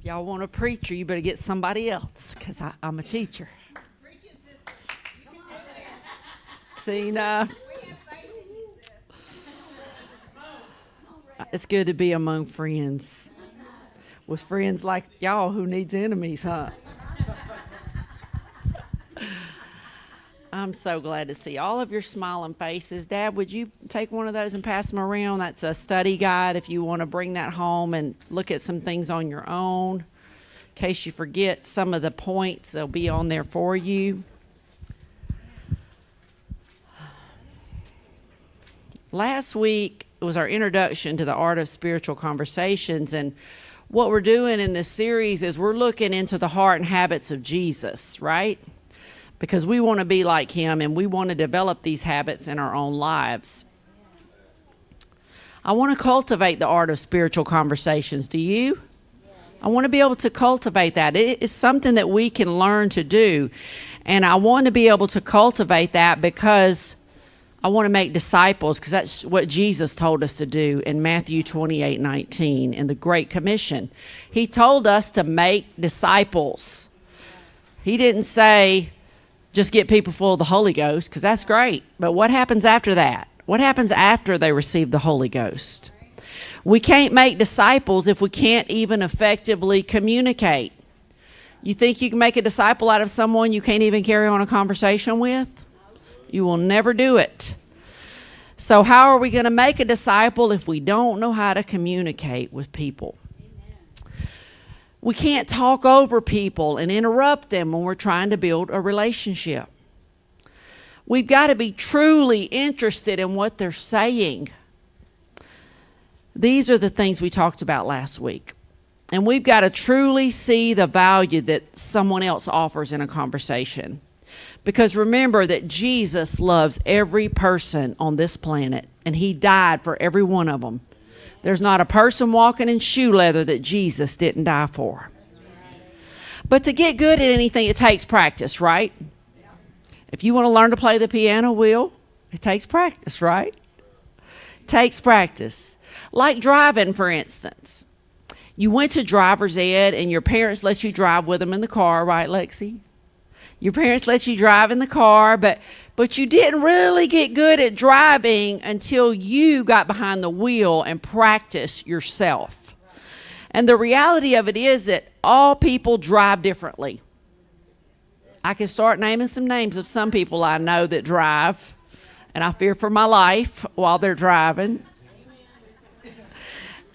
Y'all want a preacher, you better get somebody else, because I'm a teacher. See, it's good to be among friends. With friends like y'all who needs enemies, huh? I'm so glad to see all of your smiling faces. Dad, would you take one of those and pass them around? That's a study guide if you want to bring that home and look at some things on your own. In case you forget some of the points, they'll be on there for you. Last week was our introduction to the art of spiritual conversations, and what we're doing in this series is we're looking into the heart and habits of Jesus, right? Because we want to be like him and we want to develop these habits in our own lives. I want to cultivate the art of spiritual conversations. Do you? I want to be able to cultivate that. It is something that we can learn to do. And I want to be able to cultivate that because I want to make disciples, because that's what Jesus told us to do in Matthew 28:19 in the Great Commission. He told us to make disciples. He didn't say just get people full of the Holy Ghost, because that's great. But what happens after that? What happens after they receive the Holy Ghost? We can't make disciples if we can't even effectively communicate. You think you can make a disciple out of someone you can't even carry on a conversation with? You will never do it. So how are we going to make a disciple if we don't know how to communicate with people? We can't talk over people and interrupt them when we're trying to build a relationship. We've got to be truly interested in what they're saying. These are the things we talked about last week. And we've got to truly see the value that someone else offers in a conversation. Because remember that Jesus loves every person on this planet, and he died for every one of them. There's not a person walking in shoe leather that Jesus didn't die for. But to get good at anything, it takes practice, right? If you want to learn to play the piano, it takes practice, right? It takes practice. Like driving, for instance. You went to driver's ed, and your parents let you drive with them in the car, right, Lexi? Your parents let you drive in the car, but you didn't really get good at driving until you got behind the wheel and practiced yourself. And the reality of it is that all people drive differently. I can start naming some names of some people I know that drive, and I fear for my life while they're driving.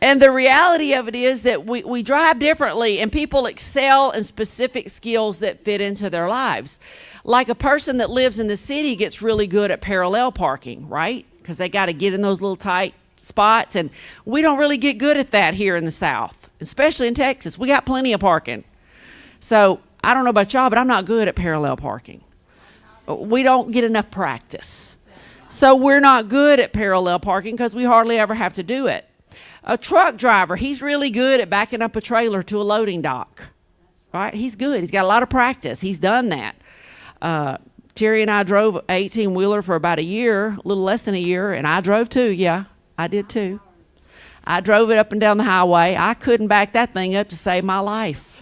And the reality of it is that we drive differently, and people excel in specific skills that fit into their lives. Like a person that lives in the city gets really good at parallel parking, right? Because they got to get in those little tight spots, and we don't really get good at that here in the South, especially in Texas. We got plenty of parking. So I don't know about y'all, but I'm not good at parallel parking. We don't get enough practice. So we're not good at parallel parking because we hardly ever have to do it. A truck driver, he's really good at backing up a trailer to a loading dock, right? He's good. He's got a lot of practice. He's done that. Terry and I drove an 18-wheeler for about a year, a little less than a year, and I drove too. Yeah, I did too. I drove it up and down the highway. I couldn't back that thing up to save my life.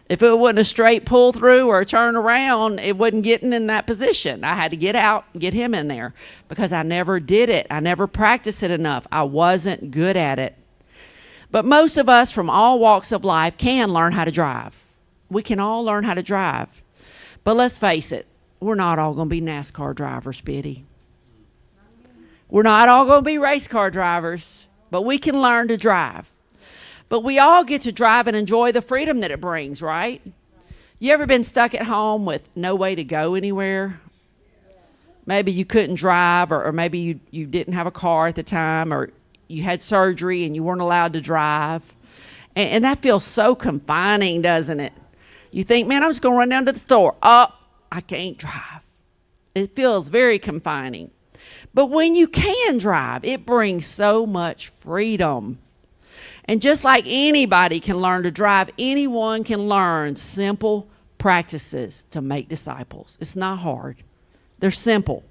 If it wasn't a straight pull through or a turn around, it wasn't getting in that position. I had to get out and get him in there because I never did it. I never practiced it enough. I wasn't good at it. But most of us from all walks of life can learn how to drive. We can all learn how to drive. But let's face it, we're not all going to be NASCAR drivers, Biddy. We're not all going to be race car drivers, but we can learn to drive. But we all get to drive and enjoy the freedom that it brings, right? You ever been stuck at home with no way to go anywhere? Maybe you couldn't drive, or maybe you didn't have a car at the time, or you had surgery and you weren't allowed to drive. And that feels so confining, doesn't it? You think, man, I'm just going to run down to the store. Oh, I can't drive. It feels very confining. But when you can drive, it brings so much freedom. And just like anybody can learn to drive, anyone can learn simple practices to make disciples. It's not hard. They're simple.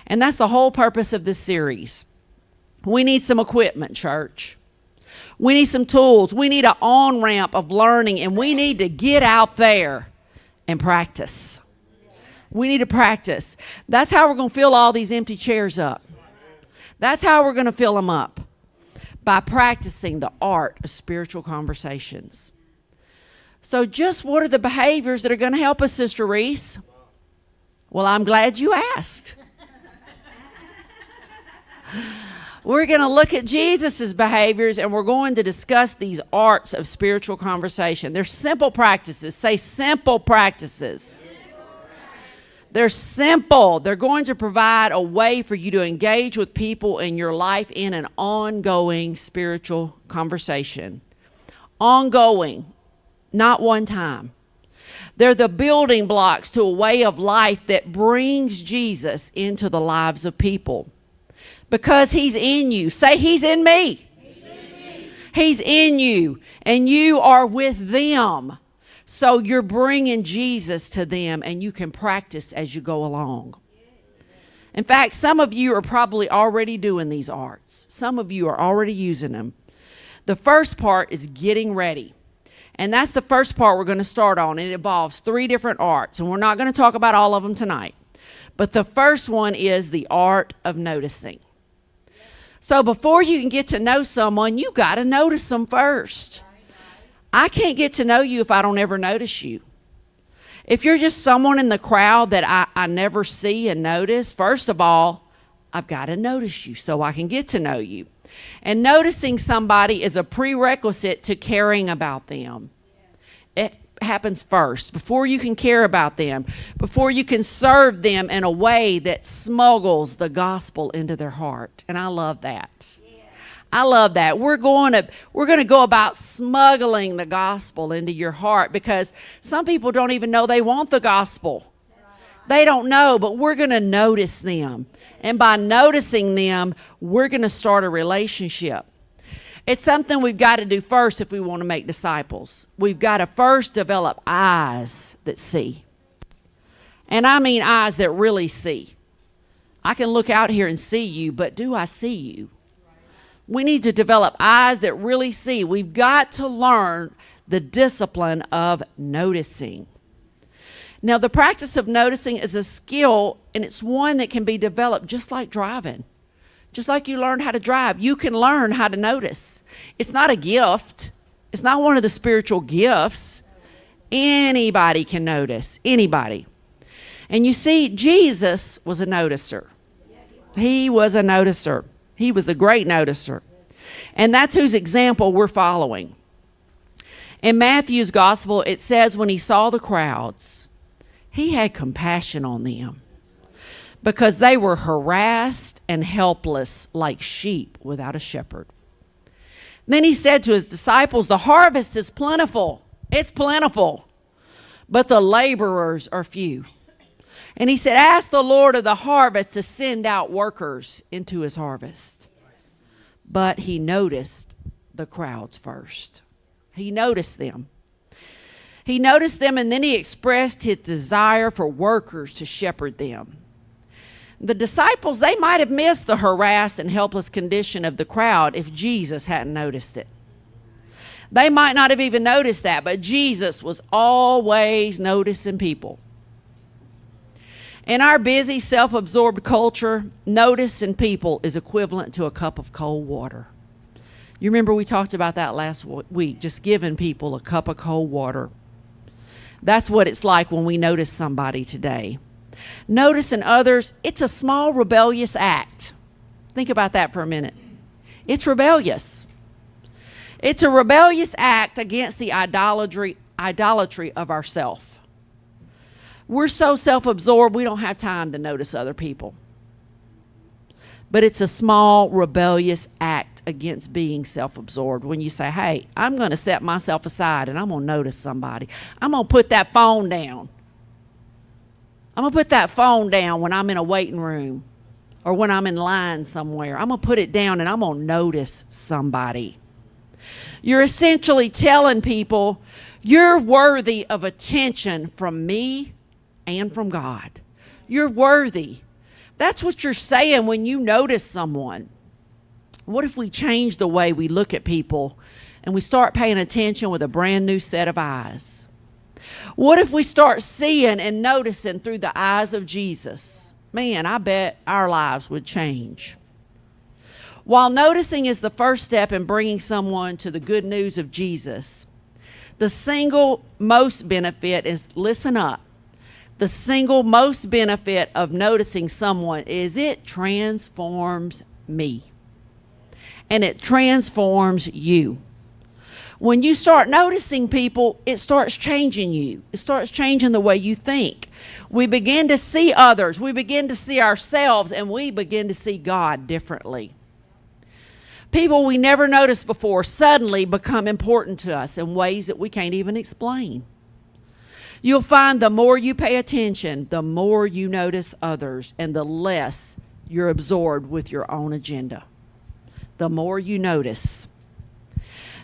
And that's the whole purpose of this series. We need some equipment, church. We need some tools. We need an on-ramp of learning, and we need to get out there and practice. We need to practice. That's how we're going to fill all these empty chairs up. That's how we're going to fill them up, by practicing the art of spiritual conversations. So just what are the behaviors that are going to help us, Sister Rease? Well, I'm glad you asked. We're going to look at Jesus' behaviors, and we're going to discuss these arts of spiritual conversation. They're simple practices. Say simple practices. They're simple. They're going to provide a way for you to engage with people in your life in an ongoing spiritual conversation. Ongoing, not one time. They're the building blocks to a way of life that brings Jesus into the lives of people. Because he's in you. Say, he's in me. He's in me. He's in you, and you are with them. So you're bringing Jesus to them, and you can practice as you go along. In fact, some of you are probably already doing these arts. Some of you are already using them. The first part is getting ready. And that's the first part we're going to start on. It involves 3 different arts, and we're not going to talk about all of them tonight. But the first one is the art of noticing. So before you can get to know someone, you got to notice them first. I can't get to know you if I don't ever notice you. If you're just someone in the crowd that I never see and notice, first of all, I've got to notice you so I can get to know you. And noticing somebody is a prerequisite to caring about them. It happens first, before you can care about them, before you can serve them in a way that smuggles the gospel into their heart. And I love that. I love that. We're going to go about smuggling the gospel into your heart, because some people don't even know they want the gospel. They don't know, but we're going to notice them. And by noticing them, we're going to start a relationship. It's something we've got to do first if we want to make disciples. We've got to first develop eyes that see. And I mean eyes that really see. I can look out here and see you, but do I see you? We need to develop eyes that really see. We've got to learn the discipline of noticing. Now, the practice of noticing is a skill, and it's one that can be developed just like driving. Just like you learn how to drive, you can learn how to notice. It's not a gift. It's not one of the spiritual gifts. Anybody can notice. Anybody. And you see, Jesus was a noticer. He was a noticer. He was a great noticer. And that's whose example we're following. In Matthew's gospel, it says when he saw the crowds, he had compassion on them, because they were harassed and helpless like sheep without a shepherd. Then he said to his disciples, the harvest is plentiful. It's plentiful, but the laborers are few. And he said, ask the Lord of the harvest to send out workers into his harvest. But he noticed the crowds first. He noticed them. He noticed them, and then he expressed his desire for workers to shepherd them. The disciples, they might have missed the harassed and helpless condition of the crowd if Jesus hadn't noticed it. They might not have even noticed that, but Jesus was always noticing people. In our busy, self-absorbed culture, noticing people is equivalent to a cup of cold water. You remember we talked about that last week, just giving people a cup of cold water. That's what it's like when we notice somebody today. Noticing others, it's a small rebellious act. Think about that for a minute. It's rebellious. It's a rebellious act against the idolatry of ourself. We're so self-absorbed, we don't have time to notice other people. But it's a small rebellious act against being self-absorbed when you say, hey, I'm going to set myself aside and I'm going to notice somebody. I'm going to put that phone down. I'm going to put that phone down when I'm in a waiting room or when I'm in line somewhere. I'm going to put it down and I'm going to notice somebody. You're essentially telling people you're worthy of attention from me and from God. You're worthy. That's what you're saying when you notice someone. What if we change the way we look at people and we start paying attention with a brand new set of eyes? What if we start seeing and noticing through the eyes of Jesus? Man, I bet our lives would change. While noticing is the first step in bringing someone to the good news of Jesus, the single most benefit is, listen up, the single most benefit of noticing someone is it transforms me. And it transforms you. When you start noticing people, it starts changing you. It starts changing the way you think. We begin to see others. We begin to see ourselves, and we begin to see God differently. People we never noticed before suddenly become important to us in ways that we can't even explain. You'll find the more you pay attention, the more you notice others, and the less you're absorbed with your own agenda. The more you notice.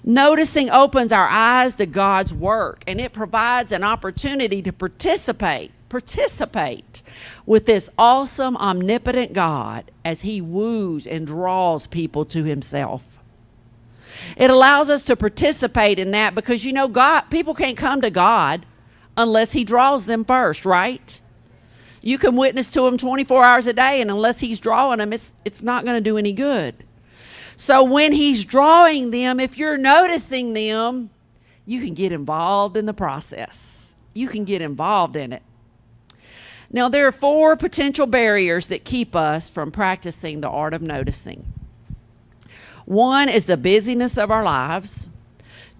Noticing opens our eyes to God's work, and it provides an opportunity to participate with this awesome, omnipotent God as he woos and draws people to himself. It allows us to participate in that because, you know, people can't come to God unless he draws them first, right? You can witness to him 24 hours a day, and unless he's drawing them, it's not going to do any good. So when he's drawing them, if you're noticing them, you can get involved in the process. You can get involved in it. Now, there are 4 potential barriers that keep us from practicing the art of noticing. 1 is the busyness of our lives.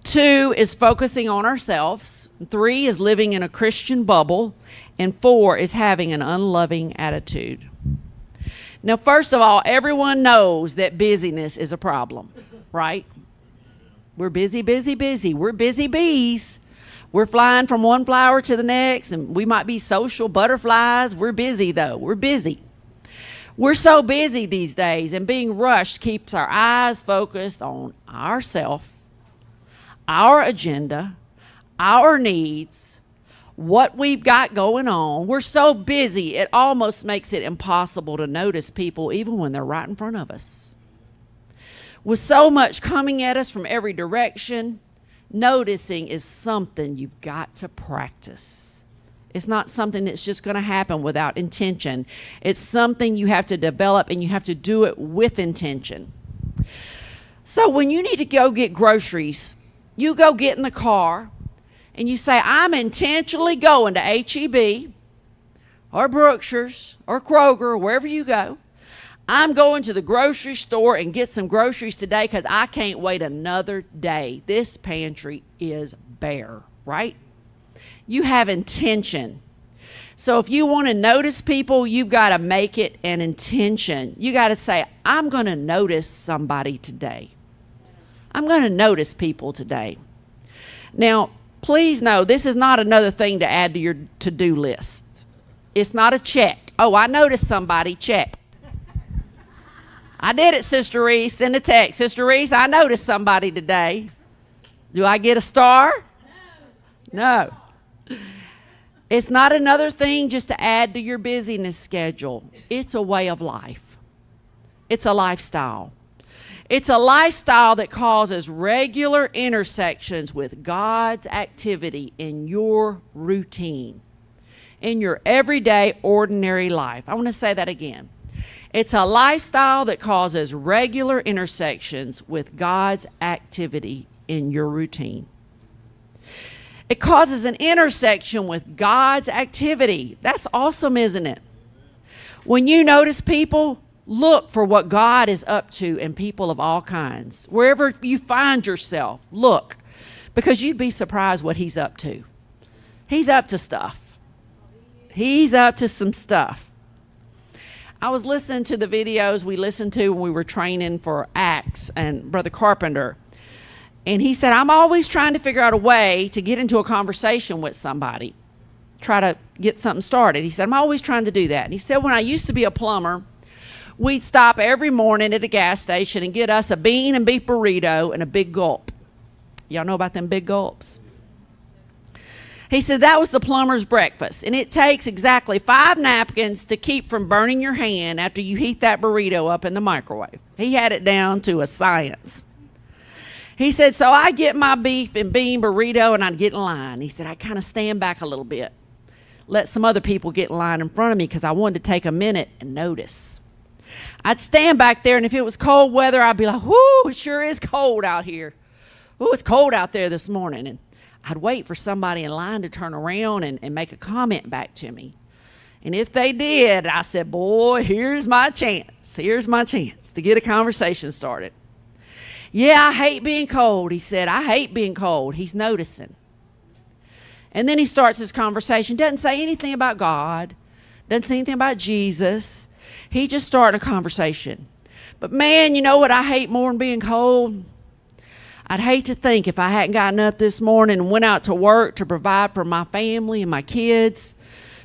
2 is focusing on ourselves. 3 is living in a Christian bubble. And 4 is having an unloving attitude. Now, first of all, everyone knows that busyness is a problem, right? We're busy, busy, busy. We're busy bees. We're flying from one flower to the next, and we might be social butterflies. We're busy, though. We're busy. We're so busy these days, and being rushed keeps our eyes focused on ourselves, our agenda, our needs, what we've got going on. We're so busy, it almost makes it impossible to notice people even when they're right in front of us. With so much coming at us from every direction, noticing is something you've got to practice. It's not something that's just going to happen without intention. It's something you have to develop, and you have to do it with intention. So when you need to go get groceries, you go get in the car, and you say, I'm intentionally going to H-E-B or Brookshire's or Kroger or wherever you go. I'm going to the grocery store and get some groceries today because I can't wait another day. This pantry is bare, right? You have intention. So if you want to notice people, you've got to make it an intention. You got to say, I'm going to notice somebody today. I'm going to notice people today. Now, please know this is not another thing to add to your to-do list. It's not a check. Oh, I noticed somebody, check. I did it, Sister Rease. Send a text. Sister Rease, I noticed somebody today. Do I get a star? No. It's not another thing just to add to your busyness schedule. It's a way of life. It's a lifestyle. It's a lifestyle that causes regular intersections with God's activity in your routine, in your everyday, ordinary life. I want to say that again. It's a lifestyle that causes regular intersections with God's activity in your routine. It causes an intersection with God's activity. That's awesome, isn't it? When you notice people, look for what God is up to in people of all kinds. Wherever you find yourself, look, because you'd be surprised what he's up to. He's up to stuff. He's up to some stuff. I was listening to the videos we listened to when we were training for Acts and Brother Carpenter. And he said, I'm always trying to figure out a way to get into a conversation with somebody, try to get something started. He said, I'm always trying to do that. And he said, when I used to be a plumber, we'd stop every morning at a gas station and get us a bean and beef burrito and a big gulp. Y'all know about them big gulps? He said that was the plumber's breakfast, and it takes exactly 5 napkins to keep from burning your hand after you heat that burrito up in the microwave. He had it down to a science. He said, so I get my beef and bean burrito and I'd get in line. He said, I kind of stand back a little bit, let some other people get in line in front of me because I wanted to take a minute and notice. I'd stand back there, and if it was cold weather, I'd be like, whoo, it sure is cold out here. Ooh, it's cold out there this morning. And I'd wait for somebody in line to turn around and make a comment back to me. And if they did, I said, boy, here's my chance. Here's my chance to get a conversation started. Yeah, I hate being cold. He said, I hate being cold. He's noticing. And then he starts his conversation. Doesn't say anything about God. Doesn't say anything about Jesus. He just started a conversation. But man, you know what I hate more than being cold? I'd hate to think if I hadn't gotten up this morning and went out to work to provide for my family and my kids,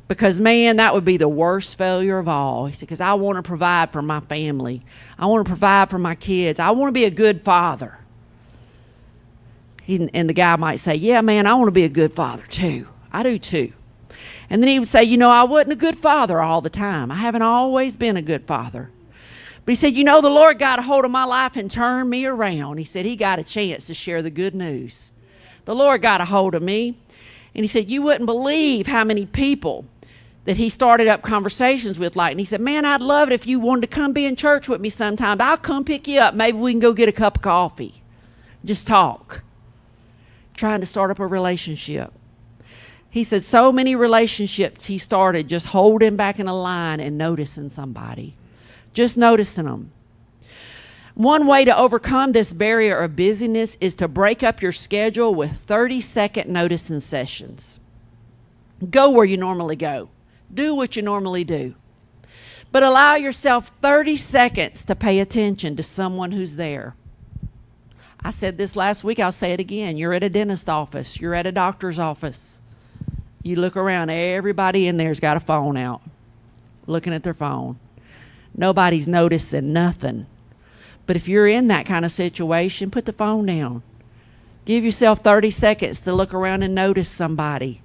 because man, that would be the worst failure of all. He said, because I want to provide for my family. I want to provide for my kids. I want to be a good father. And the guy might say, yeah, man, I want to be a good father too. I do too. And then he would say, you know, I wasn't a good father all the time. I haven't always been a good father. But he said, you know, the Lord got a hold of my life and turned me around. He said he got a chance to share the good news. The Lord got a hold of me. And he said, you wouldn't believe how many people that he started up conversations with like. And he said, man, I'd love it if you wanted to come be in church with me sometime. I'll come pick you up. Maybe we can go get a cup of coffee. Just talk. Trying to start up a relationship. He said so many relationships he started just holding back in a line and noticing somebody. Just noticing them. One way to overcome this barrier of busyness is to break up your schedule with 30-second noticing sessions. Go where you normally go. Do what you normally do. But allow yourself 30 seconds to pay attention to someone who's there. I said this last week, I'll say it again. You're at a dentist's office. You're at a doctor's office. You look around, everybody in there's got a phone out, looking at their phone. Nobody's noticing nothing. But if you're in that kind of situation, put the phone down. Give yourself 30 seconds to look around and notice somebody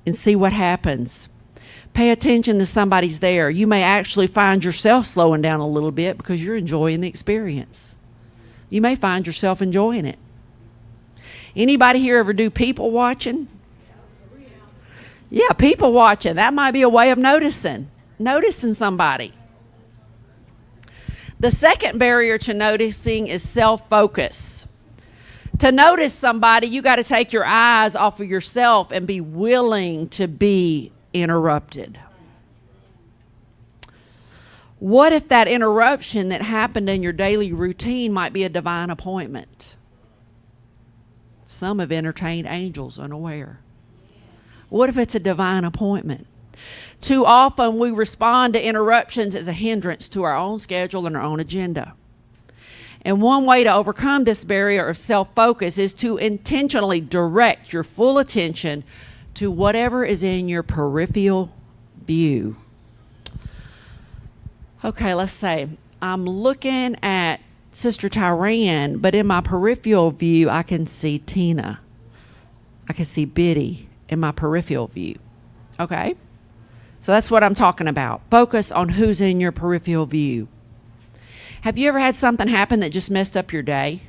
and see what happens. Pay attention to somebody's there. You may actually find yourself slowing down a little bit because you're enjoying the experience. You may find yourself enjoying it. Anybody here ever do people watching? Yeah, people watching. That might be a way of noticing somebody. The second barrier to noticing is self-focus. To notice somebody, you got to take your eyes off of yourself and be willing to be interrupted. What if that interruption that happened in your daily routine might be a divine appointment? Some have entertained angels unaware. What if it's a divine appointment? Too often we respond to interruptions as a hindrance to our own schedule and our own agenda. And one way to overcome this barrier of self-focus is to intentionally direct your full attention to whatever is in your peripheral view. Okay, let's say I'm looking at Sister Tyran, but in my peripheral view, I can see Tina. I can see Biddy in my peripheral view. Okay? So that's what I'm talking about. Focus on who's in your peripheral view. Have you ever had something happen that just messed up your day?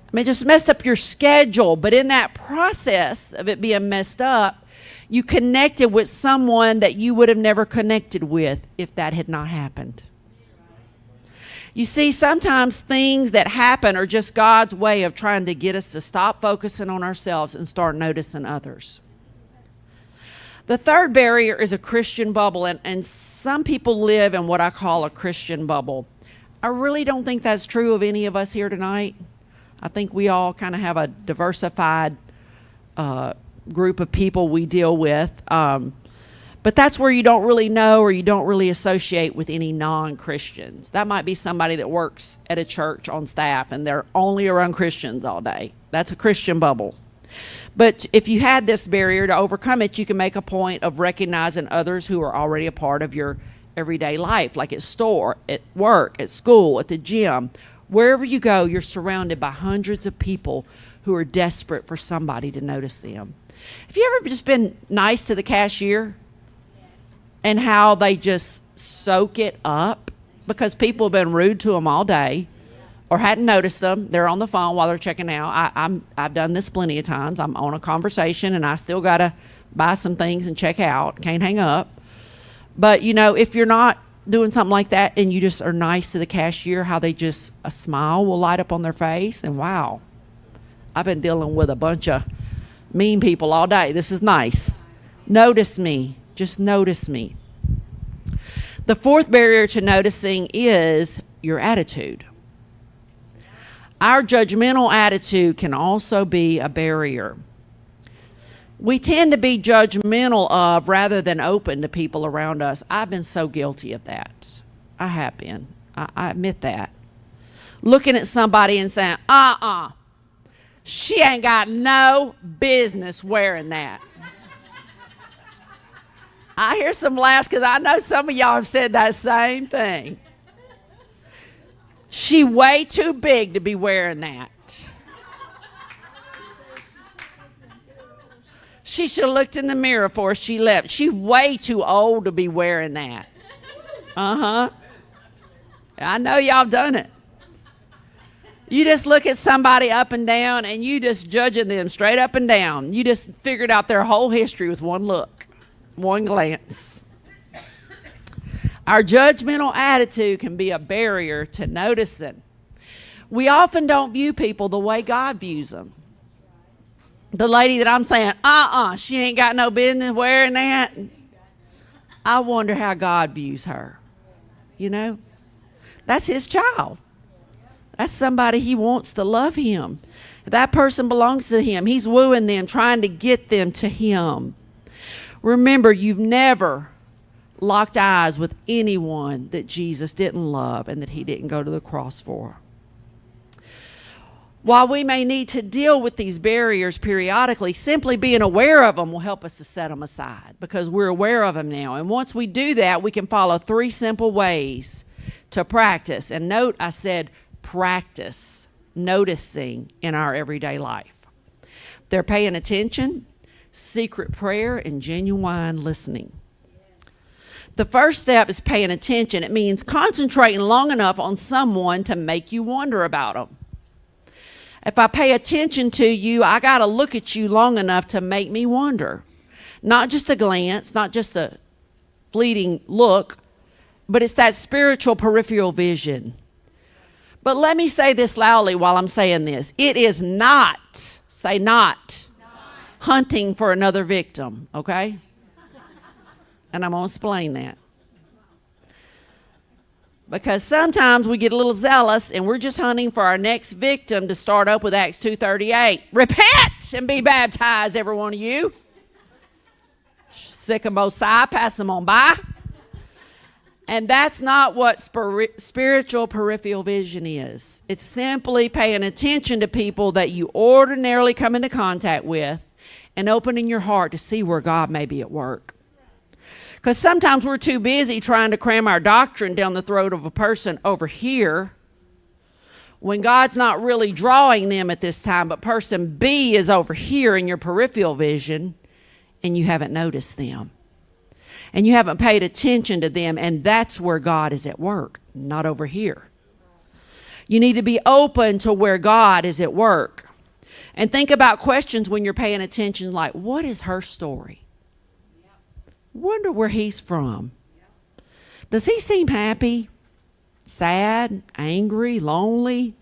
I mean, just messed up your schedule, but in that process of it being messed up, you connected with someone that you would have never connected with if that had not happened. You see, sometimes things that happen are just God's way of trying to get us to stop focusing on ourselves and start noticing others. The third barrier is a Christian bubble, and some people live in what I call a Christian bubble. I really don't think that's true of any of us here tonight. I think we all kind of have a diversified group of people we deal with. But that's where you don't really know or you don't really associate with any non-Christians. That might be somebody that works at a church on staff and they're only around Christians all day. That's a Christian bubble. But if you had this barrier to overcome it, you can make a point of recognizing others who are already a part of your everyday life, like at store, at work, at school, at the gym. Wherever you go, you're surrounded by hundreds of people who are desperate for somebody to notice them. Have you ever just been nice to the cashier and how they just soak it up because people have been rude to them all day or hadn't noticed them. They're on the phone while they're checking out. I've done this plenty of times. I'm on a conversation and I still got to buy some things and check out. Can't hang up. But, if you're not doing something like that and you just are nice to the cashier, how they just, a smile will light up on their face. And wow, I've been dealing with a bunch of mean people all day. This is nice. Notice me. Just notice me. The fourth barrier to noticing is your attitude. Our judgmental attitude can also be a barrier. We tend to be judgmental of rather than open to people around us. I've been so guilty of that. I have been. I admit that. Looking at somebody and saying, she ain't got no business wearing that. I hear some laughs because I know some of y'all have said that same thing. She way too big to be wearing that. She should have looked in the mirror before she left. She's way too old to be wearing that. I know y'all done it. You just look at somebody up and down and you just judging them straight up and down. You just figured out their whole history with one look, one glance. Our judgmental attitude can be a barrier to noticing. We often don't view people the way God views them. The lady that I'm saying, she ain't got no business wearing that. I wonder how God views her. That's his child. That's somebody he wants to love him. That person belongs to him. He's wooing them, trying to get them to him. Remember, you've never locked eyes with anyone that Jesus didn't love and that he didn't go to the cross for. While we may need to deal with these barriers periodically, simply being aware of them will help us to set them aside because we're aware of them now. And once we do that, we can follow 3 simple ways to practice. And note, I said practice noticing in our everyday life. They're paying attention, secret prayer, and genuine listening. The first step is paying attention. It means concentrating long enough on someone to make you wonder about them. If I pay attention to you, I got to look at you long enough to make me wonder. Not just a glance, not just a fleeting look, but it's that spiritual peripheral vision. But let me say this loudly while I'm saying this. It is not, say not, hunting for another victim, okay? And I'm going to explain that. Because sometimes we get a little zealous and we're just hunting for our next victim to start up with Acts 2:38. Repent and be baptized, every one of you. Sick of Mosiah, pass them on by. And that's not what spiritual peripheral vision is. It's simply paying attention to people that you ordinarily come into contact with and opening your heart to see where God may be at work. Because sometimes we're too busy trying to cram our doctrine down the throat of a person over here when God's not really drawing them at this time, but person B is over here in your peripheral vision and you haven't noticed them. And you haven't paid attention to them, and that's where God is at work, not over here. You need to be open to where God is at work. And think about questions when you're paying attention like, what is her story? Wonder where he's from. Does he seem happy, sad, angry, lonely?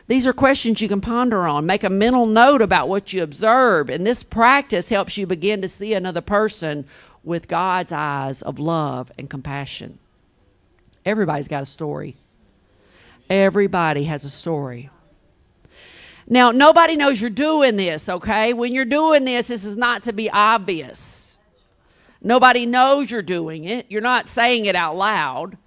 These are questions you can ponder on. Make a mental note about what you observe. And this practice helps you begin to see another person with God's eyes of love and compassion. Everybody's got a story. Everybody has a story. Now, nobody knows you're doing this, okay? When you're doing this is not to be obvious. Nobody knows you're doing it. You're not saying it out loud.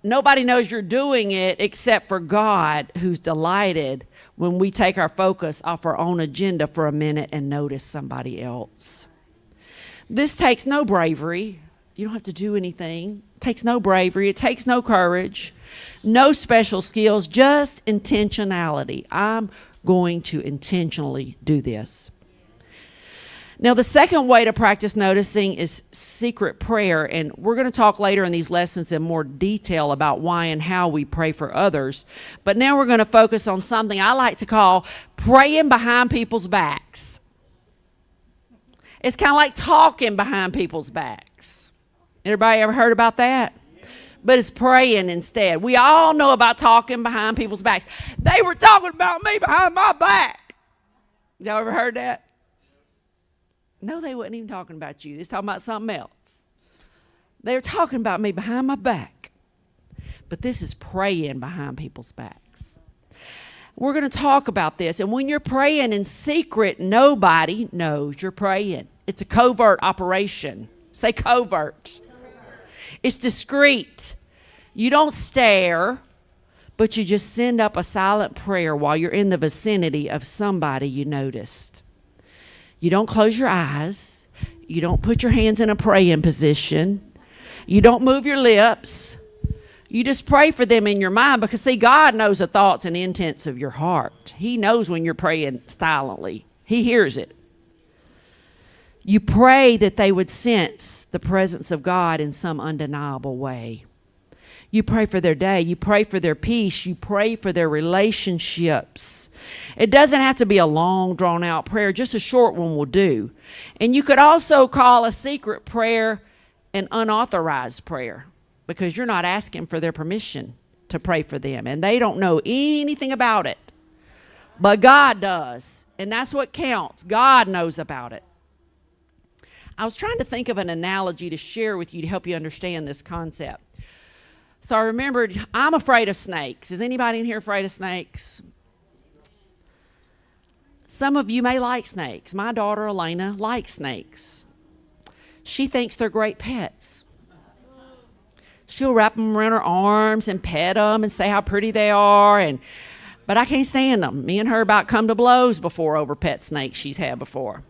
Nobody knows you're doing it except for God, who's delighted when we take our focus off our own agenda for a minute and notice somebody else. This takes no bravery. You don't have to do anything. It takes no bravery. It takes no courage. No special skills, just intentionality. I'm going to intentionally do this. Now, the second way to practice noticing is secret prayer. And we're going to talk later in these lessons in more detail about why and how we pray for others. But now we're going to focus on something I like to call praying behind people's backs. It's kind of like talking behind people's backs. Everybody ever heard about that? But it's praying instead. We all know about talking behind people's backs. They were talking about me behind my back. Y'all ever heard that? No, they wasn't even talking about you. They was talking about something else. They were talking about me behind my back. But this is praying behind people's backs. We're going to talk about this. And when you're praying in secret, nobody knows you're praying. It's a covert operation. Say covert. It's discreet. You don't stare, but you just send up a silent prayer while you're in the vicinity of somebody you noticed. You don't close your eyes. You don't put your hands in a praying position. You don't move your lips. You just pray for them in your mind because, see, God knows the thoughts and intents of your heart. He knows when you're praying silently. He hears it. You pray that they would sense the presence of God in some undeniable way. You pray for their day. You pray for their peace. You pray for their relationships. It doesn't have to be a long, drawn-out prayer. Just a short one will do. And you could also call a secret prayer an unauthorized prayer because you're not asking for their permission to pray for them. And they don't know anything about it. But God does. And that's what counts. God knows about it. I was trying to think of an analogy to share with you to help you understand this concept. So I remembered, I'm afraid of snakes. Is anybody in here afraid of snakes? Some of you may like snakes. My daughter, Elena, likes snakes. She thinks they're great pets. She'll wrap them around her arms and pet them and say how pretty they are. But I can't stand them. Me and her about come to blows before over pet snakes she's had before.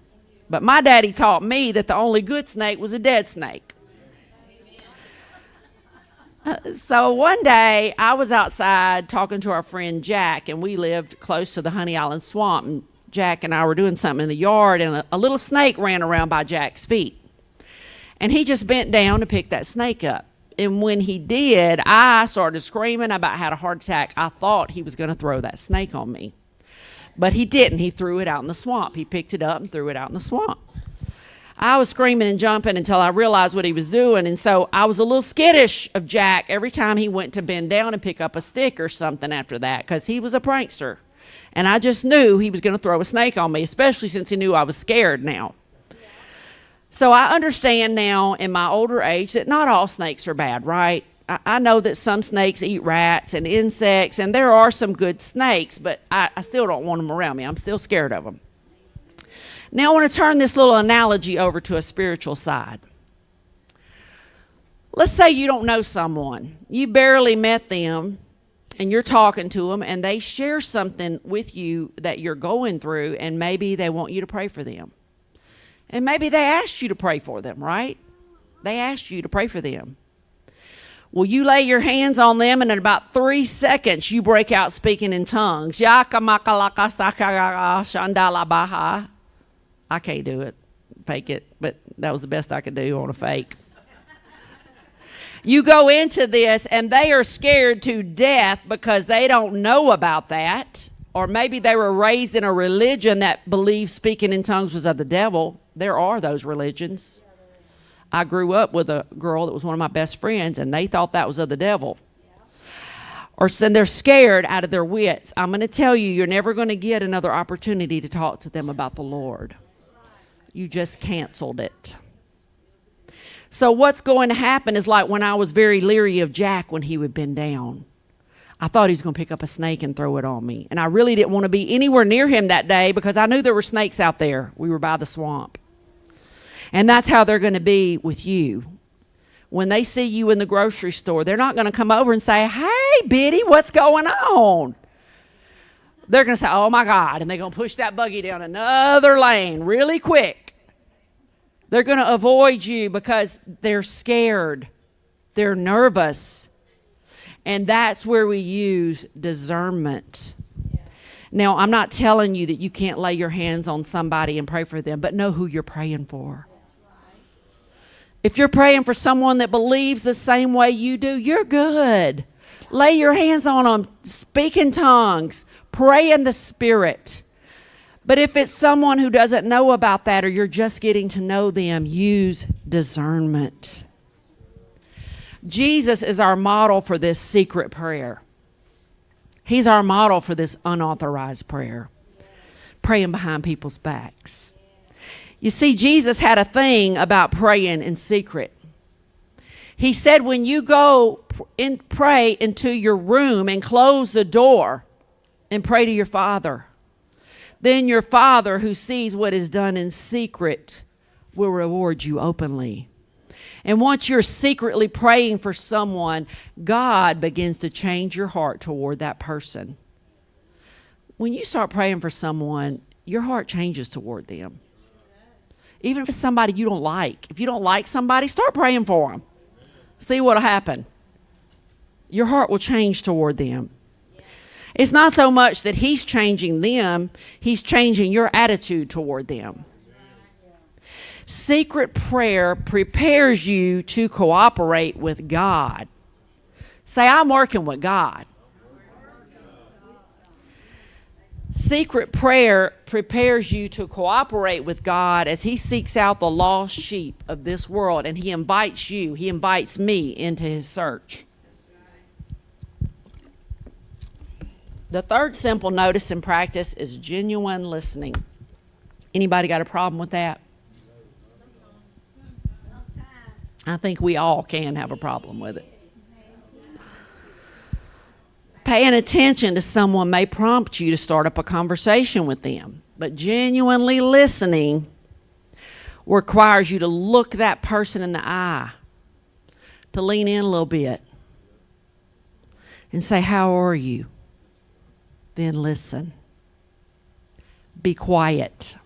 But my daddy taught me that the only good snake was a dead snake. So one day I was outside talking to our friend Jack, and we lived close to the Honey Island Swamp. And Jack and I were doing something in the yard, and a little snake ran around by Jack's feet. And he just bent down to pick that snake up. And when he did, I started screaming. I about had a heart attack. I thought he was going to throw that snake on me. But he didn't. He threw it out in the swamp. He picked it up and threw it out in the swamp. I was screaming and jumping until I realized what he was doing. And so I was a little skittish of Jack every time he went to bend down and pick up a stick or something after that, because he was a prankster. And I just knew he was going to throw a snake on me, especially since he knew I was scared now. So I understand now in my older age that not all snakes are bad, right? I know that some snakes eat rats and insects, and there are some good snakes, but I still don't want them around me. I'm still scared of them. Now I want to turn this little analogy over to a spiritual side. Let's say you don't know someone. You barely met them, and you're talking to them, and they share something with you that you're going through, and maybe they want you to pray for them. And maybe they asked you to pray for them, right? They asked you to pray for them. Well, you lay your hands on them, and in about 3 seconds, you break out speaking in tongues. I can't do it, fake it, but that was the best I could do on a fake. You go into this, and they are scared to death because they don't know about that. Or maybe they were raised in a religion that believed speaking in tongues was of the devil. There are those religions. I grew up with a girl that was one of my best friends, and they thought that was of the devil. Or so they're scared out of their wits. I'm going to tell you, you're never going to get another opportunity to talk to them about the Lord. You just canceled it. So what's going to happen is like when I was very leery of Jack when he would bend down. I thought he was going to pick up a snake and throw it on me. And I really didn't want to be anywhere near him that day because I knew there were snakes out there. We were by the swamp. And that's how they're going to be with you. When they see you in the grocery store, they're not going to come over and say, "Hey, Biddy, what's going on?" They're going to say, "Oh, my God." And they're going to push that buggy down another lane really quick. They're going to avoid you because they're scared. They're nervous. And that's where we use discernment. Now, I'm not telling you that you can't lay your hands on somebody and pray for them, but know who you're praying for. If you're praying for someone that believes the same way you do, you're good. Lay your hands on them, speak in tongues, pray in the Spirit. But if it's someone who doesn't know about that, or you're just getting to know them, use discernment. Jesus is our model for this secret prayer. He's our model for this unauthorized prayer, praying behind people's backs. You see, Jesus had a thing about praying in secret. He said, when you go and pray into your room and close the door and pray to your Father, then your Father who sees what is done in secret will reward you openly. And once you're secretly praying for someone, God begins to change your heart toward that person. When you start praying for someone, your heart changes toward them. Even if it's somebody you don't like. If you don't like somebody, start praying for them. See what'll happen. Your heart will change toward them. It's not so much that he's changing them, he's changing your attitude toward them. Secret prayer prepares you to cooperate with God. Say, I'm working with God. Secret prayer prepares you to cooperate with God as he seeks out the lost sheep of this world, and he invites you, he invites me into his search. The third simple notice and practice is genuine listening. Anybody got a problem with that? I think we all can have a problem with it. Paying attention to someone may prompt you to start up a conversation with them, but genuinely listening requires you to look that person in the eye, to lean in a little bit and say, how are you? Then listen. Be quiet.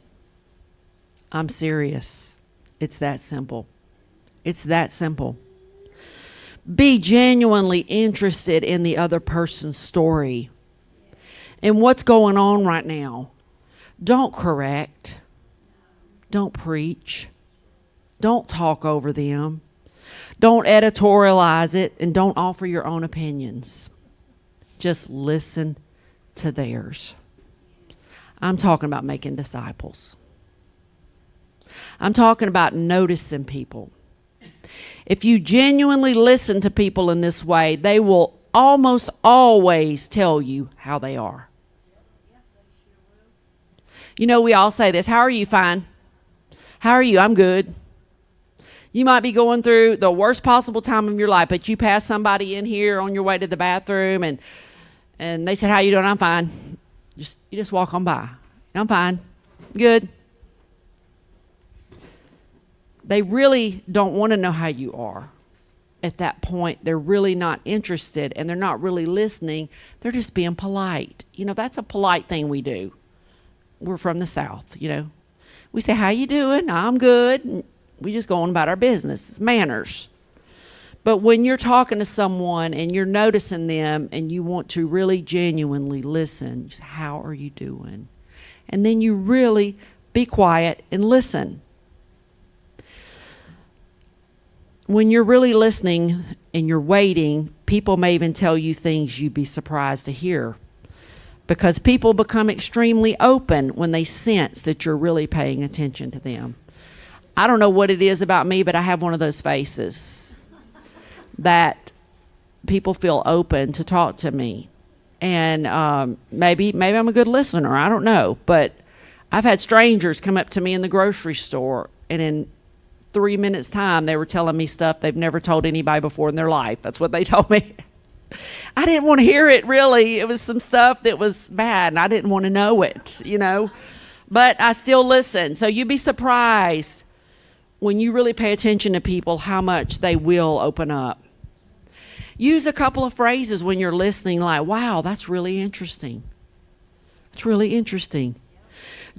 I'm serious. It's that simple. It's that simple. Be genuinely interested in the other person's story and what's going on right now. Don't correct. Don't preach. Don't talk over them. Don't editorialize it, and don't offer your own opinions. Just listen to theirs. I'm talking about making disciples. I'm talking about noticing people. If you genuinely listen to people in this way, they will almost always tell you how they are. You know, we all say this. How are you? Fine. How are you? I'm good. You might be going through the worst possible time of your life, but you pass somebody in here on your way to the bathroom and they said, how you doing? I'm fine. You just walk on by. I'm fine. Good. They really don't want to know how you are. At that point, they're really not interested, and they're not really listening. They're just being polite. You know, that's a polite thing we do. We're from the South, you know. We say, how you doing? I'm good. We just go on about our business. It's manners. But when you're talking to someone and you're noticing them and you want to really genuinely listen, just, how are you doing? And then you really be quiet and listen. When you're really listening and you're waiting, people may even tell you things you'd be surprised to hear, because people become extremely open when they sense that you're really paying attention to them. I don't know what it is about me, but I have one of those faces that people feel open to talk to me. And maybe I'm a good listener. I don't know. But I've had strangers come up to me in the grocery store, and in 3 minutes time they were telling me stuff they've never told anybody before in their life. That's what they told me. I didn't want to hear it, really. It was some stuff that was bad and I didn't want to know it, you know, but I still listened. So you'd be surprised when you really pay attention to people how much they will open up. Use a couple of phrases when you're listening, like, wow, that's really interesting. It's really interesting.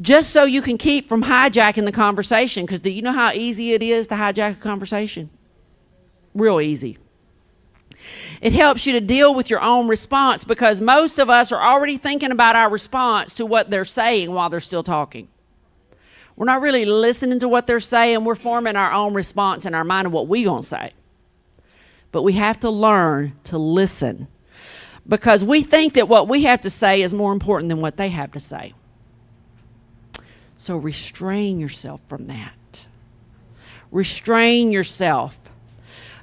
Just so you can keep from hijacking the conversation, because do you know how easy it is to hijack a conversation? Real easy. It helps you to deal with your own response, because most of us are already thinking about our response to what they're saying while they're still talking. We're not really listening to what they're saying. We're forming our own response in our mind of what we're going to say. But we have to learn to listen, because we think that what we have to say is more important than what they have to say. So restrain yourself from that. Restrain yourself.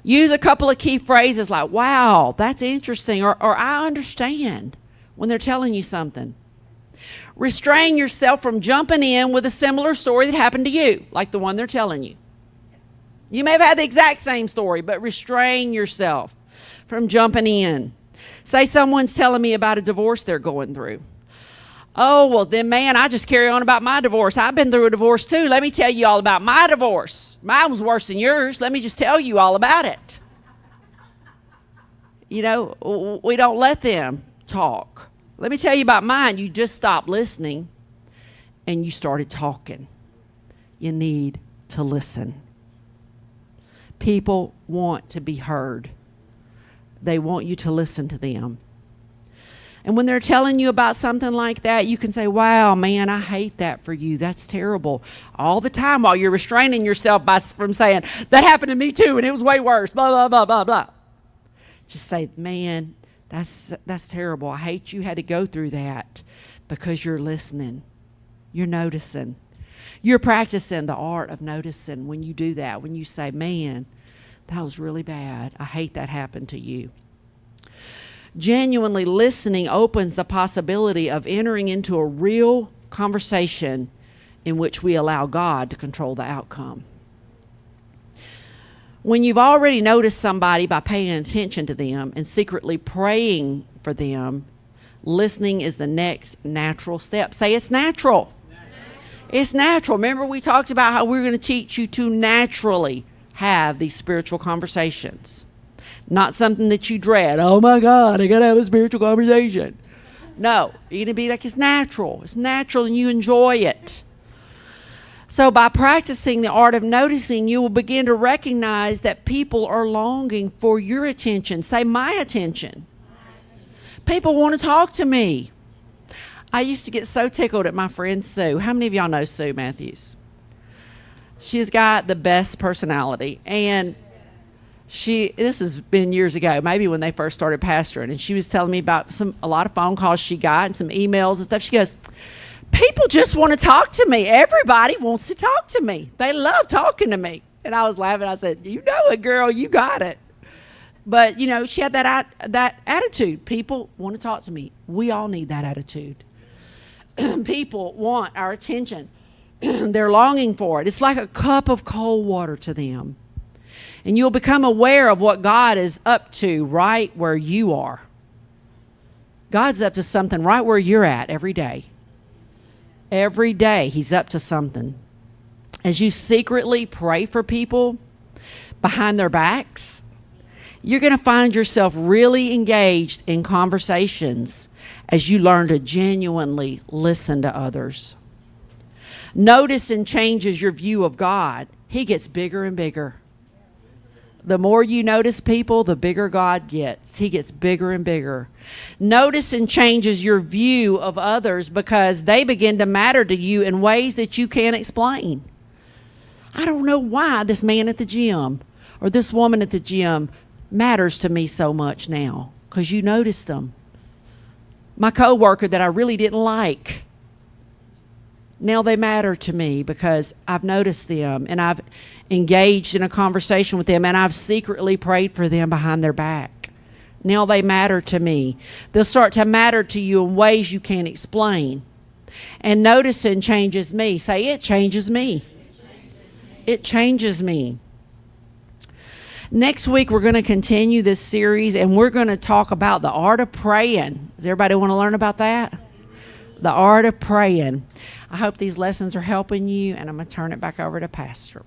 Use a couple of key phrases like, wow, that's interesting, or I understand, when they're telling you something. Restrain yourself from jumping in with a similar story that happened to you, like the one they're telling you. You may have had the exact same story, but restrain yourself from jumping in. Say someone's telling me about a divorce they're going through. Oh, well, then, man, I just carry on about my divorce. I've been through a divorce, too. Let me tell you all about my divorce. Mine was worse than yours. Let me just tell you all about it. You know, we don't let them talk. Let me tell you about mine. You just stopped listening, and you started talking. You need to listen. People want to be heard. They want you to listen to them. And when they're telling you about something like that, you can say, wow, man, I hate that for you. That's terrible. All the time while you're restraining yourself from saying, that happened to me too, and it was way worse, blah, blah, blah, blah, blah. Just say, man, that's terrible. I hate you had to go through that, because you're listening. You're noticing. You're practicing the art of noticing when you do that, when you say, man, that was really bad. I hate that happened to you. Genuinely listening opens the possibility of entering into a real conversation in which we allow God to control the outcome. When you've already noticed somebody by paying attention to them and secretly praying for them, listening is the next natural step. Say, it's natural. It's natural. Remember, we talked about how we're going to teach you to naturally have these spiritual conversations. Not something that you dread. Oh my God, I got to have a spiritual conversation. No, you're going to be like, it's natural. It's natural, and you enjoy it. So by practicing the art of noticing, you will begin to recognize that people are longing for your attention. Say, my attention. People want to talk to me. I used to get so tickled at my friend Sue. How many of y'all know Sue Matthews? She's got the best personality. And this has been years ago, maybe when they first started pastoring, and she was telling me about a lot of phone calls she got and some emails and stuff. She goes, people just want to talk to me. Everybody wants to talk to me. They love talking to me. And I was laughing. I said, you know it, girl. You got it. But, you know, she had that attitude. People want to talk to me. We all need that attitude. People want our attention. They're longing for it. It's like a cup of cold water to them. And you'll become aware of what God is up to right where you are. God's up to something right where you're at every day. Every day he's up to something. As you secretly pray for people behind their backs, you're going to find yourself really engaged in conversations as you learn to genuinely listen to others. Notice and changes your view of God. He gets bigger and bigger. The more you notice people, the bigger God gets. He gets bigger and bigger. Notice and changes your view of others, because they begin to matter to you in ways that you can't explain. I don't know why this man at the gym or this woman at the gym matters to me so much now, because you noticed them. My coworker that I really didn't like, now they matter to me because I've noticed them and I've engaged in a conversation with them and I've secretly prayed for them behind their back. Now they matter to me. They'll start to matter to you in ways you can't explain. And noticing changes me. Say, it changes me. It changes me. Next week, we're going to continue this series, and we're going to talk about the art of praying. Does everybody want to learn about that? The art of praying. I hope these lessons are helping you, and I'm going to turn it back over to Pastor.